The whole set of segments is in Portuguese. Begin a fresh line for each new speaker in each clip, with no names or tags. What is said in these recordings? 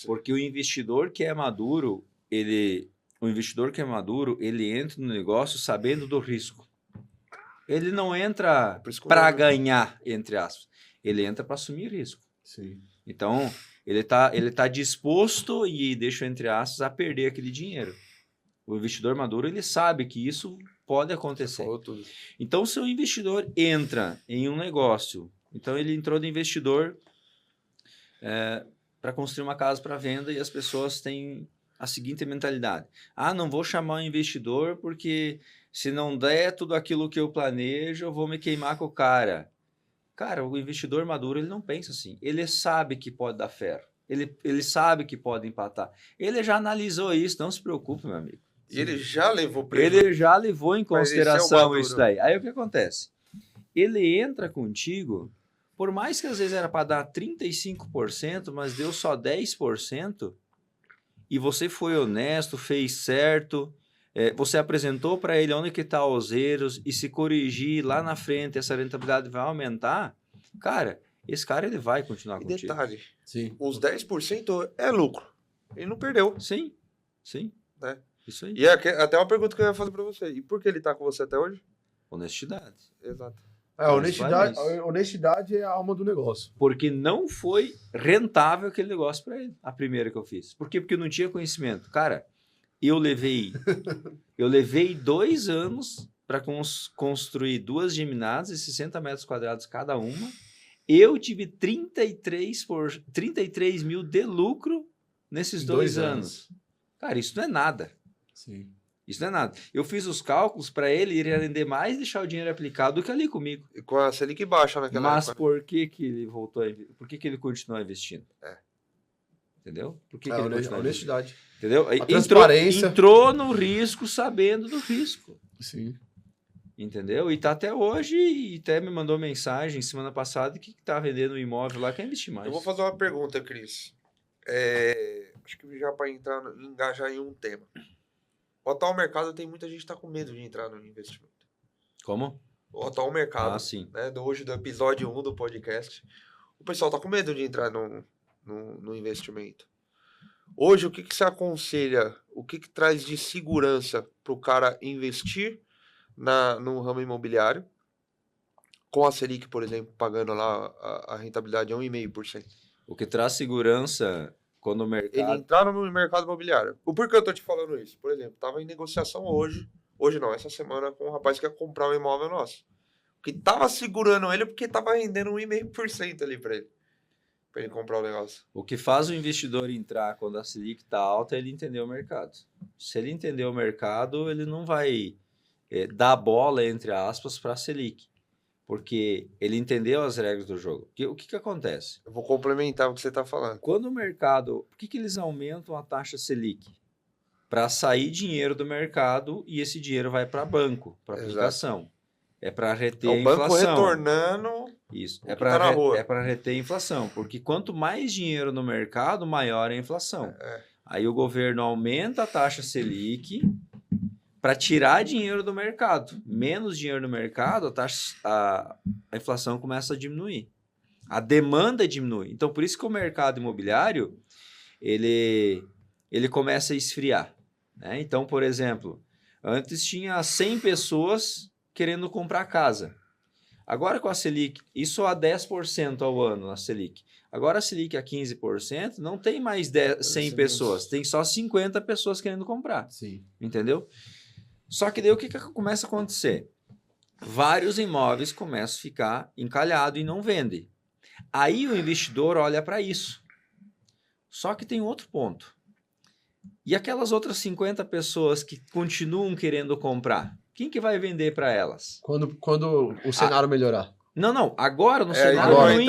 Porque o investidor que é maduro, ele entra no negócio sabendo do risco. Ele não entra para ganhar, entre aspas. Ele entra para assumir risco.
Sim.
Então, ele tá disposto, e deixa entre aspas, a perder aquele dinheiro. O investidor maduro, ele sabe que isso pode acontecer. Então, se o investidor entra em um negócio, então ele entrou de investidor para construir uma casa para venda, e as pessoas têm a seguinte mentalidade: não vou chamar um investidor porque se não der tudo aquilo que eu planejo, eu vou me queimar com o cara. Cara, o investidor maduro, ele não pensa assim. Ele sabe que pode dar ferro. Ele sabe que pode empatar. Ele já analisou isso, não se preocupe, meu amigo.
E ele já levou prejuízo.
Ele já levou em consideração isso daí. Aí o que acontece? Ele entra contigo, por mais que às vezes era para dar 35%, mas deu só 10%, e você foi honesto, fez certo, você apresentou para ele onde que está os erros, e se corrigir lá na frente, essa rentabilidade vai aumentar, cara, esse cara ele vai continuar contigo.
Detalhe,
sim,
os 10% é lucro. Ele não perdeu.
Sim.
Né?
Isso aí.
E até uma pergunta que eu ia fazer para você. E por que ele está com você até hoje?
Honestidade.
Exato.
A honestidade é a alma do negócio.
Porque não foi rentável aquele negócio para ele, a primeira que eu fiz. Por quê? Porque eu não tinha conhecimento. Cara, eu levei 2 anos para construir 2 geminadas de 60 metros quadrados cada uma. Eu tive 33 mil de lucro nesses 2 anos. Cara, isso não é nada.
Sim.
Isso não é nada. Eu fiz os cálculos para ele ir render mais e deixar o dinheiro aplicado do que ali comigo.
E com a Selic baixa naquela
Mas
época.
por que ele voltou por que ele continuou investindo? Entendeu? Por que ele continuou investindo?
Honestidade.
Entendeu?
A transparência.
Entrou no risco sabendo do risco.
Sim.
Entendeu? E tá até hoje, e até me mandou mensagem semana passada que tá vendendo um imóvel lá, quer investir mais.
Eu vou fazer uma pergunta, Cris. Acho que já para engajar em um tema. O atual mercado tem muita gente que tá com medo de entrar no investimento.
Como?
O atual mercado,
sim.
né, hoje do episódio 1 do podcast, o pessoal tá com medo de entrar no investimento. Hoje, o que você aconselha, o que traz de segurança para o cara investir no ramo imobiliário, com a Selic, por exemplo, pagando lá a rentabilidade de 1,5%?
O que traz segurança quando o mercado...
Ele entrar no mercado imobiliário. O porquê eu tô te falando isso? Por exemplo, tava em negociação hoje não, essa semana, com um rapaz que quer comprar um imóvel nosso. Que tava segurando ele porque tava rendendo 1,5% ali para ele comprar o negócio.
O que faz o investidor entrar quando a Selic está alta é ele entender o mercado. Se ele entender o mercado, ele não vai dar bola, entre aspas, para a Selic. Porque ele entendeu as regras do jogo. O que acontece?
Eu vou complementar o que você está falando.
Quando o mercado... Por que eles aumentam a taxa Selic? Para sair dinheiro do mercado e esse dinheiro vai para banco, para aplicação. É para reter a inflação.
O banco retornando...
Isso. É para reter a inflação. Porque quanto mais dinheiro no mercado, maior é a inflação. Aí o governo aumenta a taxa Selic para tirar dinheiro do mercado. Menos dinheiro no mercado, a inflação começa a diminuir. A demanda diminui. Então, por isso que o mercado imobiliário ele começa a esfriar. Né? Então, por exemplo, antes tinha 100 pessoas querendo comprar casa. Agora com a Selic, isso a 10% ao ano na Selic. Agora a Selic a 15%, não tem mais 100 pessoas, tem só 50 pessoas querendo comprar.
Sim.
Entendeu? Só que daí o que começa a acontecer? Vários imóveis começam a ficar encalhados e não vendem. Aí o investidor olha para isso. Só que tem outro ponto. E aquelas outras 50 pessoas que continuam querendo comprar, quem que vai vender para elas?
Quando o cenário melhorar.
Não. Agora no cenário ruim.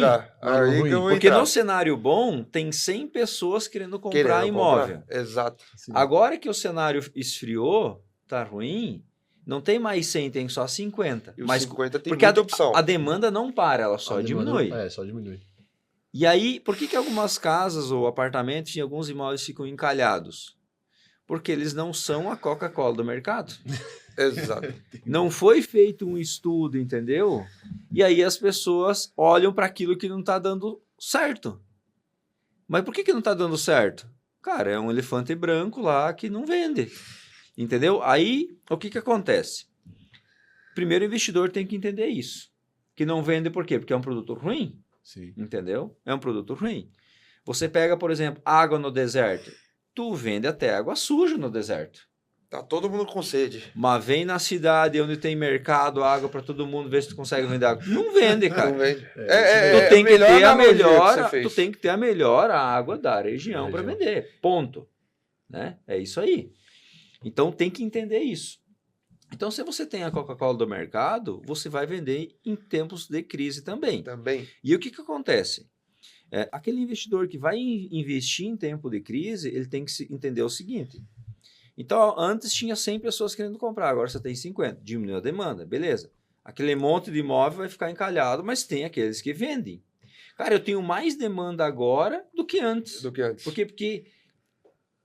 Porque no cenário bom, tem 100 pessoas querendo comprar imóvel.
Exato.
Sim. Agora que o cenário esfriou, tá ruim, não tem mais 100, tem só 50.
E os 50 tem
porque
muita opção.
A demanda não para, ela só diminui.
Só diminui.
E aí, por que algumas casas ou apartamentos e alguns imóveis ficam encalhados? Porque eles não são a Coca-Cola do mercado.
Exato.
Não foi feito um estudo, entendeu? E aí as pessoas olham para aquilo que não está dando certo. Mas por que não está dando certo? Cara, é um elefante branco lá que não vende. Entendeu? Aí, o que acontece? Primeiro, o investidor tem que entender isso. Que não vende por quê? Porque é um produto ruim.
Sim.
Entendeu? É um produto ruim. Você pega, por exemplo, água no deserto. Tu vende até água suja no deserto.
Tá todo mundo com sede.
Mas vem na cidade onde tem mercado, água para todo mundo, ver se tu consegue vender água. Não vende, cara.
Não vende.
Tu tem que ter a melhor, tu tem que ter a melhor água da região para vender. Ponto. Né? É isso aí. Então tem que entender isso. Então, se você tem a Coca-Cola do mercado, você vai vender em tempos de crise também. E o que acontece? Aquele investidor que vai investir em tempo de crise, ele tem que entender o seguinte. Então, antes tinha 100 pessoas querendo comprar, agora você tem 50. Diminuiu a demanda, beleza. Aquele monte de imóvel vai ficar encalhado, mas tem aqueles que vendem. Cara, eu tenho mais demanda agora do que antes. Por quê? Porque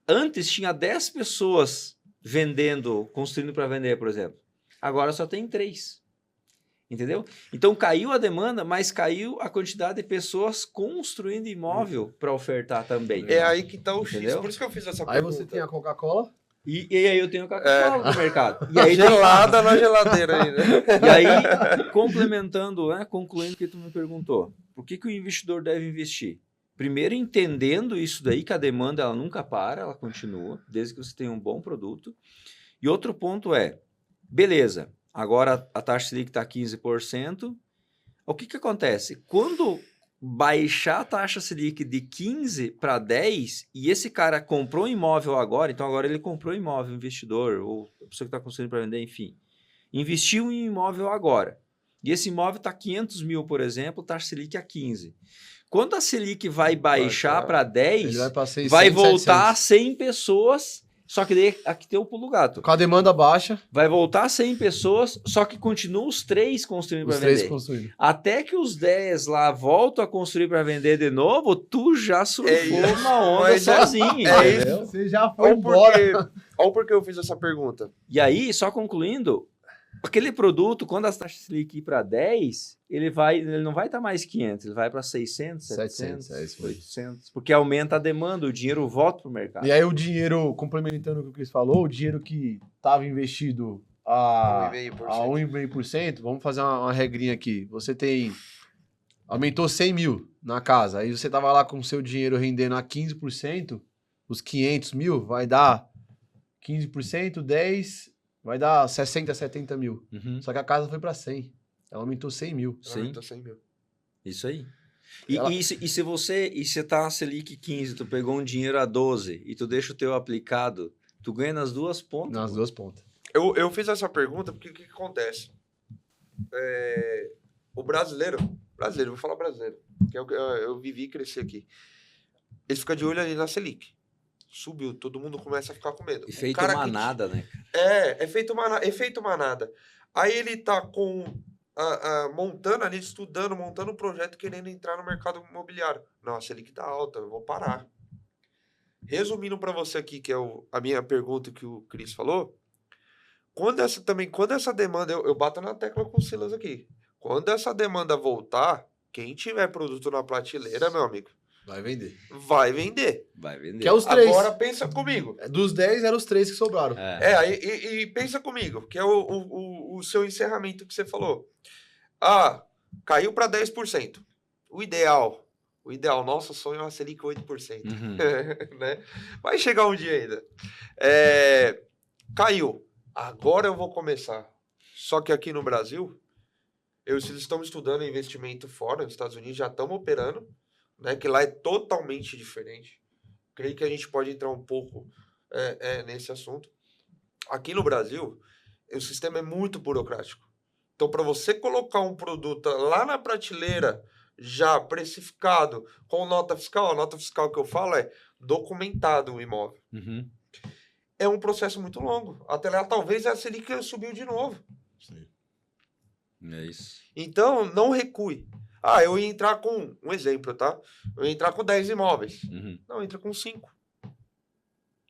antes tinha 10 pessoas vendendo, construindo para vender, por exemplo. Agora só tem 3. Entendeu? Então caiu a demanda, mas caiu a quantidade de pessoas construindo imóvel para ofertar também.
É aí que tá o X. Por isso que eu fiz essa pergunta.
Aí você tem a Coca-Cola.
E aí eu tenho a Coca-Cola no mercado. E aí
gelada na geladeira aí, né?
E aí, complementando, concluindo o que tu me perguntou, por que o investidor deve investir? Primeiro, entendendo isso daí, que a demanda ela nunca para, ela continua, desde que você tenha um bom produto. E outro ponto é, beleza, agora a taxa Selic está 15%. O que acontece? Quando baixar a taxa Selic de 15 para 10 e esse cara comprou um imóvel agora, então agora ele comprou um imóvel, investidor, ou a pessoa que está construindo para vender, enfim, investiu em um imóvel agora. E esse imóvel está 500 mil, por exemplo, taxa Selic a 15. Quando a Selic vai baixar para 10, vai voltar a 100 pessoas, só que daí aqui tem o pulo gato.
Com a demanda baixa.
Vai voltar a 100 pessoas, só que continuam os 3 construindo para vender. Até que os 10 lá voltam a construir para vender de novo, tu já surfou uma onda sozinho.
É isso. Você já foi embora. Olha por que eu fiz essa pergunta.
E aí, só concluindo, aquele produto, quando as taxas Selic ir para 10, ele não vai estar mais 500, ele vai para 600, 700, 800, porque aumenta a demanda, o dinheiro volta para o mercado.
E aí o dinheiro, complementando o que o Cris falou, o dinheiro que estava investido a 1,5%, vamos fazer uma regrinha aqui. Você aumentou 100 mil na casa, aí você estava lá com o seu dinheiro rendendo a 15%, os 500 mil vai dar 15%, 10%, vai dar 60, 70 mil.
Uhum.
Só que a casa foi para 100. Ela aumentou 100 mil.
Ela aumentou 100 mil.
Isso aí. Se você tá Selic 15, tu pegou um dinheiro a 12 e tu deixa o teu aplicado, tu ganha nas duas pontas.
Nas duas pontas.
Eu fiz essa pergunta porque o que acontece? O brasileiro, vou falar brasileiro, que eu vivi e cresci aqui. Ele fica de olho ali na Selic. Subiu, todo mundo começa a ficar com medo.
Efeito manada, né?
Efeito manada. Aí ele tá montando ali, estudando, montando um projeto, querendo entrar no mercado imobiliário. Não, a Selic tá alta, eu vou parar. Resumindo para você aqui, que é a minha pergunta que o Cris falou, quando essa demanda, eu bato na tecla com o Silas aqui, quando essa demanda voltar, quem tiver produto na prateleira, meu amigo,
vai vender.
Vai vender.
Que é os 3.
Agora pensa comigo.
Dos 10 eram os 3 que sobraram.
E pensa comigo, que é o seu encerramento que você falou. Caiu para 10%. O ideal, nosso sonho é uma Selic 8%.
Uhum.
Né? Vai chegar um dia ainda. Caiu. Agora eu vou começar. Só que aqui no Brasil, eles estão estudando investimento fora, nos Estados Unidos já estamos operando, né, que lá é totalmente diferente. Creio que a gente pode entrar um pouco nesse assunto. Aqui no Brasil, o sistema é muito burocrático. Então, para você colocar um produto lá na prateleira, já precificado, com nota fiscal, a nota fiscal que eu falo é documentado o imóvel.
Uhum.
É um processo muito longo. Até lá, talvez a Selic subiu de novo.
Sim.
É isso.
Então, não recue. Eu ia entrar com, um exemplo, tá? Eu ia entrar com 10 imóveis.
Uhum.
Não, entra com 5.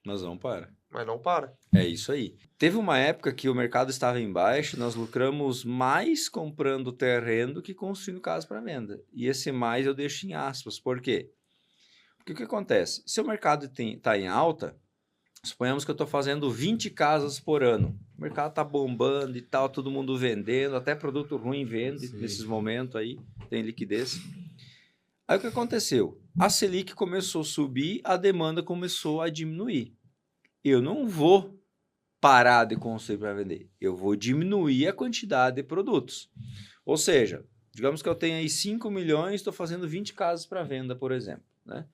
Mas não para.
Mas não para.
É isso aí. Teve uma época que o mercado estava em baixa, nós lucramos mais comprando terreno do que construindo casa para venda. E esse mais eu deixo em aspas. Por quê? Porque o que acontece? Se o mercado está em alta, suponhamos que eu estou fazendo 20 casas por ano. O mercado está bombando e tal, todo mundo vendendo, até produto ruim vende nesses momentos aí, tem liquidez. Aí o que aconteceu? A Selic começou a subir, a demanda começou a diminuir. Eu não vou parar de construir para vender, eu vou diminuir a quantidade de produtos. Ou seja, digamos que eu tenho aí 5 milhões, estou fazendo 20 casas para venda, por exemplo, né?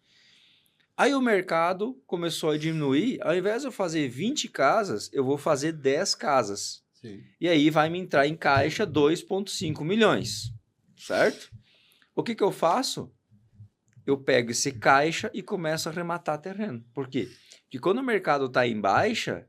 Aí o mercado começou a diminuir, ao invés de eu fazer 20 casas, eu vou fazer 10 casas.
Sim.
E aí vai me entrar em caixa 2,5 milhões, certo? O que eu faço? Eu pego esse caixa e começo a arrematar terreno. Por quê? Porque quando o mercado está em baixa,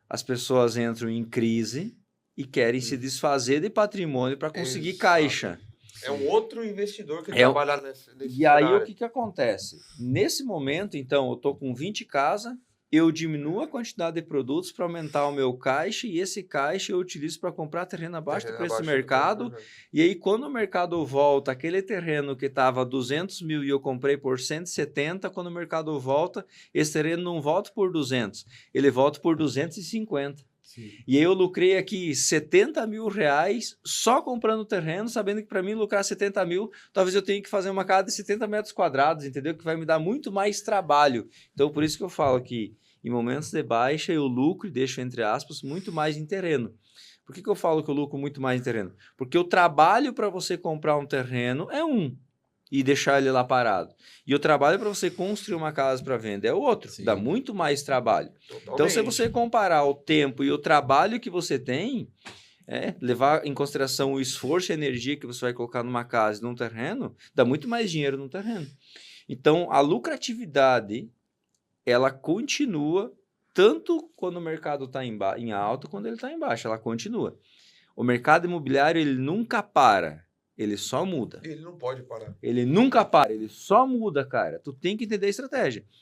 as pessoas entram em crise e querem se desfazer de patrimônio para conseguir caixa.
É um outro investidor que trabalha nesse
E aí o que acontece? Nesse momento, então, eu estou com 20 casas, eu diminuo a quantidade de produtos para aumentar o meu caixa e esse caixa eu utilizo para comprar terreno abaixo do preço do mercado. E aí, quando o mercado volta, aquele terreno que estava 200 mil e eu comprei por 170, quando o mercado volta, esse terreno não volta por 200, ele volta por 250. Sim. E aí eu lucrei aqui 70 mil reais só comprando terreno, sabendo que para mim lucrar 70 mil, talvez eu tenha que fazer uma casa de 70 metros quadrados, entendeu? Que vai me dar muito mais trabalho. Então, por isso que eu falo que em momentos de baixa eu lucro, e deixo entre aspas, muito mais em terreno. Por que eu falo que eu lucro muito mais em terreno? Porque o trabalho para você comprar um terreno é e deixar ele lá parado. E o trabalho para você construir uma casa para venda é outro. Sim. Dá muito mais trabalho. Totalmente. Então, se você comparar o tempo e o trabalho que você tem, levar em consideração o esforço e a energia que você vai colocar numa casa e num terreno, dá muito mais dinheiro no terreno. Então, a lucratividade, ela continua tanto quando o mercado está em alta, quando ele está em baixa, ela continua. O mercado imobiliário, ele nunca para. Ele só muda.
Ele não pode parar.
Ele nunca para, ele só muda, cara. Tu tem que entender a estratégia.